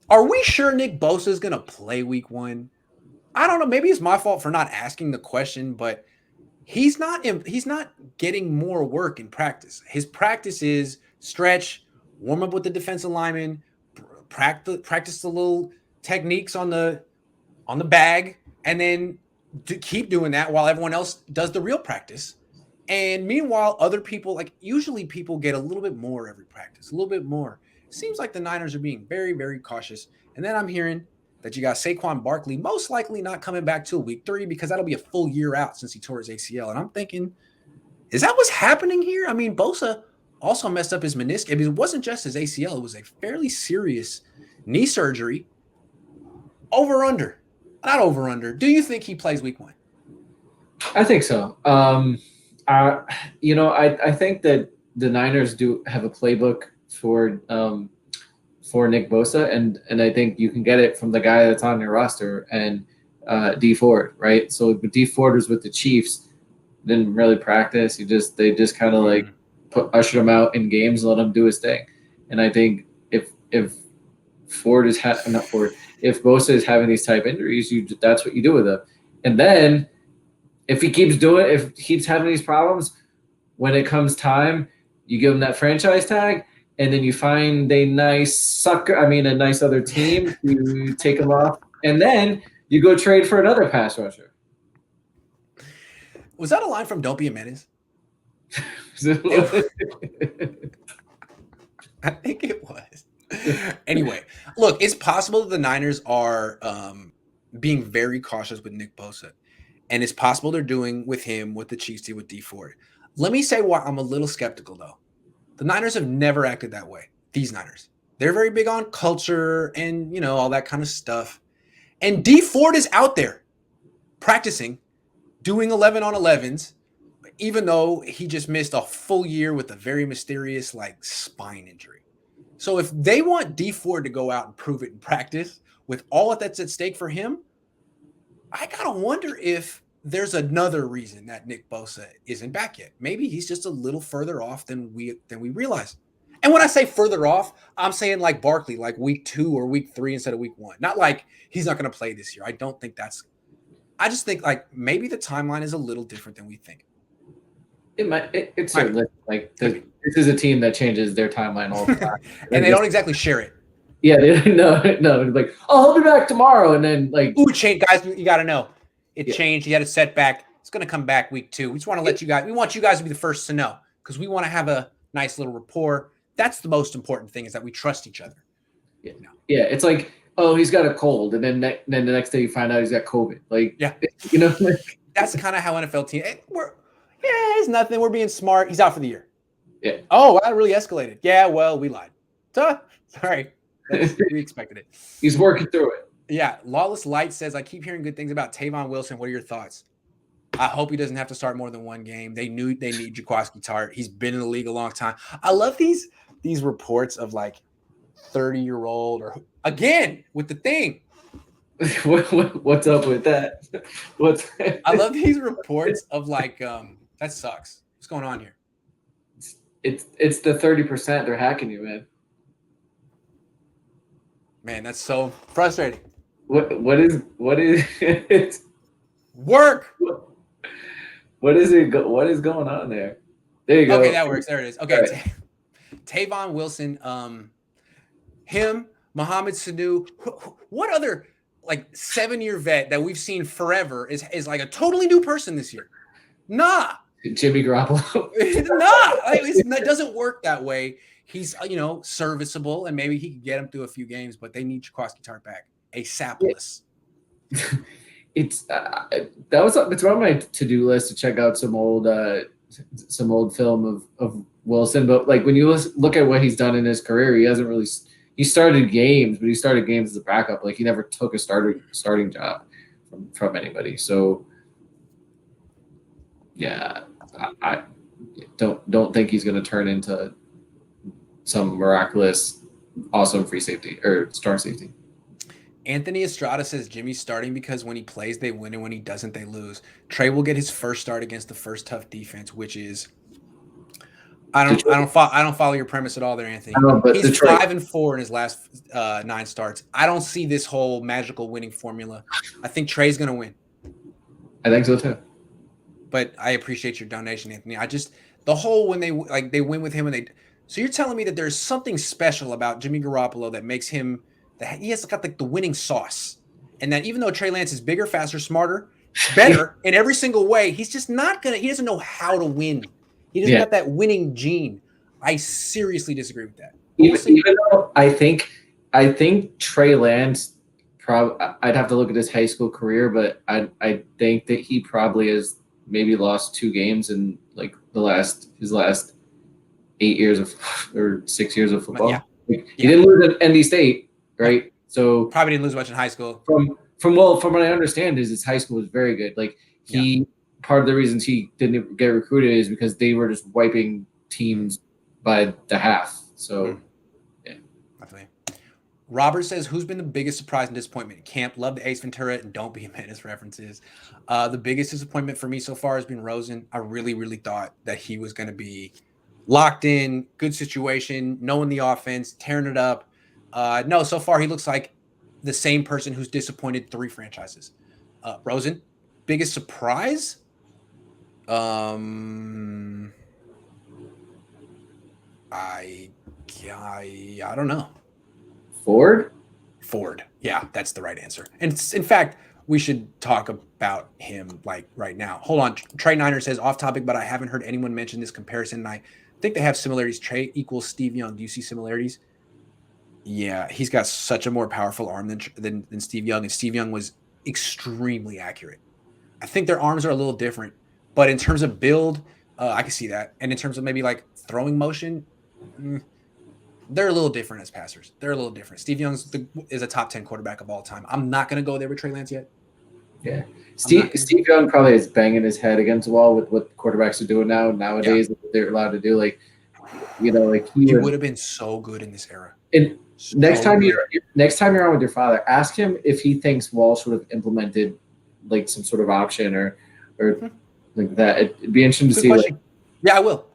Are we sure Nick Bosa is going to play week 1? I don't know. Maybe it's my fault for not asking the question, but he's not getting more work in practice. His practice is stretch, warm up with the defensive lineman, practice the little techniques on the bag, and then keep doing that while everyone else does the real practice. And meanwhile, other people, like usually people get a little bit more every practice, a little bit more. Seems like the Niners are being very, very cautious. And then I'm hearing that you got Saquon Barkley most likely not coming back till week 3 because that'll be a full year out since he tore his ACL. And I'm thinking, is that what's happening here? I mean, Bosa also messed up his meniscus. I mean, it wasn't just his ACL, it was a fairly serious knee surgery. Over under. Not over under. Do you think he plays week 1? I think so. I think that the Niners do have a playbook for Nick Bosa, and I think you can get it from the guy that's on your roster and D Ford, right? So D Ford was with the Chiefs, didn't really practice. They just kind of like ushered him out in games and let him do his thing. And I think if Ford is not Ford, if Bosa is having these type injuries, that's what you do with him. And then if he keeps having these problems, when it comes time, you give him that franchise tag, and then you find a nice other team, you take him off, and then you go trade for another pass rusher. Was that a line from Don't Be a Menace? I think it was. Anyway, look, it's possible that the Niners are being very cautious with Nick Bosa. And it's possible they're doing with him what the Chiefs did with D Ford. Let me say why I'm a little skeptical, though. The Niners have never acted that way. These Niners. They're very big on culture and, all that kind of stuff. And D Ford is out there practicing, doing 11 on 11s, even though he just missed a full year with a very mysterious, spine injury. So if they want D Ford to go out and prove it in practice with all that's at stake for him, I gotta wonder if there's another reason that Nick Bosa isn't back yet. Maybe he's just a little further off than we realize. And when I say further off, I'm saying like Barkley, like week 2 or week 3 instead of week 1. Not like he's not going to play this year. I don't think that's. I just think like maybe the timeline is a little different than we think. It might. It's certainly like this is a team that changes their timeline all the time, and they don't exactly share it. Yeah, no, like, oh, I'll be back tomorrow, and then like, ooh, change, guys, you got to know it changed. He had a setback. It's going to come back week 2. We just want to let you guys. We want you guys to be the first to know because we want to have a nice little rapport. That's the most important thing is that we trust each other. Yeah, it's like, oh, he's got a cold, and then the next day you find out he's got COVID. Like, like, that's kind of how NFL teams. It's nothing. We're being smart. He's out for the year. Yeah. Oh, that really escalated. Yeah, well, we lied. Sorry. We expected it. He's working through it. Yeah. Lawless Light says, I keep hearing good things about Tavon Wilson. What are your thoughts? I hope he doesn't have to start more than one game. They knew they need Jaquiski Tartt. He's been in the league a long time. I love these reports of like 30-year-old or again with the thing. What's up with that? I love these reports of like that sucks. What's going on here? It's the 30% they're hacking you, man. Man, that's so frustrating. What is it? Work. What is it? What is going on there? There you go. Okay, that works. There it is. Okay, right. Tavon Wilson, him, Mohamed Sanu. What other like 7-year vet that we've seen forever is like a totally new person this year? Nah. Jimmy Garoppolo. It doesn't work that way. He's serviceable and maybe he can get him through a few games, but they need Jaquiski Tartt back ASAP-less. It's on my to-do list to check out some old film of Wilson, but like when you look at what he's done in his career, he started games, but he started games as a backup. Like he never took a starting job from anybody. So yeah, I don't think he's going to turn into some miraculous, awesome free safety or strong safety. Anthony Estrada says Jimmy's starting because when he plays, they win, and when he doesn't, they lose. Trey will get his first start against the first tough defense, which is I don't follow your premise at all there, Anthony. I know, but He's Detroit, 5-4 in his last 9 starts. I don't see this whole magical winning formula. I think Trey's going to win. I think so too. But I appreciate your donation, Anthony. I just the whole when they win with him and they. So you're telling me that there's something special about Jimmy Garoppolo that makes him that he has got like the winning sauce, and that even though Trey Lance is bigger, faster, smarter, better in every single way, he's just not gonna. He doesn't know how to win. He doesn't got that winning gene. I seriously disagree with that. Even though I think Trey Lance. I'd have to look at his high school career, but I think that he probably has maybe lost 2 games in like his last 8 years or 6 years of football. Yeah. He didn't lose at NC State, right? So probably didn't lose much in high school. From what I understand is his high school was very good. Like part of the reasons he didn't get recruited is because they were just wiping teams by the half. So definitely. Robert says, who's been the biggest surprise and disappointment? Camp, love the Ace Ventura and don't be a menace references. The biggest disappointment for me so far has been Rosen. I really, really thought that he was going to be locked in, good situation, knowing the offense, tearing it up. No, so far he looks like the same person who's disappointed 3 franchises. Rosen, biggest surprise? I don't know. Ford? Yeah, that's the right answer. And in fact, we should talk about him like right now. Hold on. Trey Niner says off topic, but I haven't heard anyone mention this comparison. And I think they have similarities. Trey equals Steve Young. Do you see similarities? Yeah, he's got such a more powerful arm than Steve Young. And Steve Young was extremely accurate. I think their arms are a little different. But in terms of build, I can see that. And in terms of maybe like throwing motion, they're a little different as passers. They're a little different. Steve Young is a top 10 quarterback of all time. I'm not going to go there with Trey Lance yet. Yeah. Steve Young probably is banging his head against the wall with what quarterbacks are doing nowadays. Yeah. They're allowed to do like he would have been so good in this era. And next time you're on with your father, ask him if he thinks Walsh would have implemented like some sort of option or like that. It'd be interesting to see. Yeah, I will.